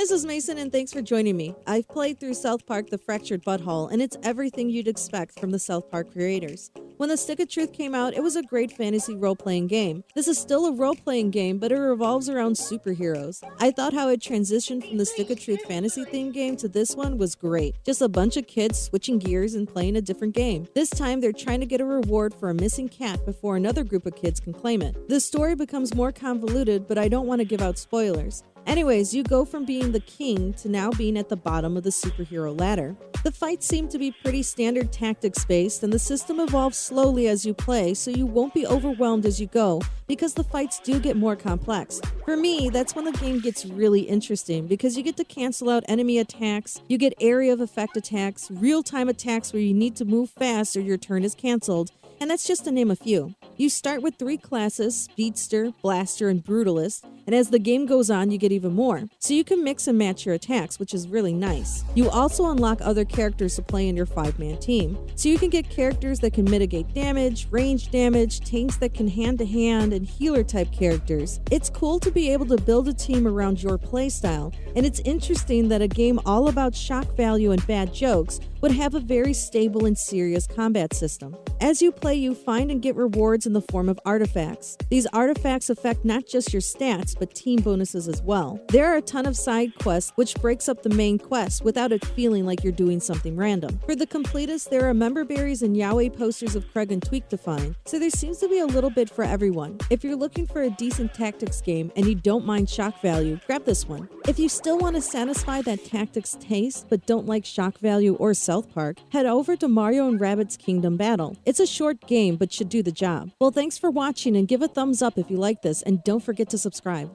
this is Mason and thanks for joining me. I've played through South Park The Fractured Butthole and it's everything you'd expect from the South Park creators. When The Stick of Truth came out, it was a great fantasy role-playing game. This is still a role-playing game, but it revolves around superheroes. I thought how it transitioned from the Stick of Truth fantasy theme game to this one was great. Just a bunch of kids switching gears and playing a different game. This time, they're trying to get a reward for a missing cat before another group of kids can claim it. The story becomes more convoluted, but I don't want to give out spoilers. Anyways, you go from being the king to now being at the bottom of the superhero ladder. The fights seem to be pretty standard tactics-based, and the system evolves slowly as you play, so you won't be overwhelmed as you go, because the fights do get more complex. For me, that's when the game gets really interesting, because you get to cancel out enemy attacks, you get area of effect attacks, real-time attacks where you need to move fast or your turn is canceled, and that's just to name a few. You start with 3 classes, Speedster, Blaster, and Brutalist, and as the game goes on, you get even more. So you can mix and match your attacks, which is really nice. You also unlock other characters to play in your 5-man team. So you can get characters that can mitigate damage, range damage, tanks that can hand-to-hand, and healer-type characters. It's cool to be able to build a team around your playstyle, and it's interesting that a game all about shock value and bad jokes would have a very stable and serious combat system. As you play, you find and get rewards in the form of artifacts. These artifacts affect not just your stats, but team bonuses as well. There are a ton of side quests, which breaks up the main quest without it feeling like you're doing something random. For the completists, there are member berries and yaoi posters of Craig and Tweak to find, so there seems to be a little bit for everyone. If you're looking for a decent tactics game and you don't mind shock value, grab this one. If you still want to satisfy that tactics taste, but don't like shock value or South Park, head over to Mario & Rabbids Kingdom Battle. It's a short game, but should do the job. Well, thanks for watching and give a thumbs up if you like this, and don't forget to subscribe.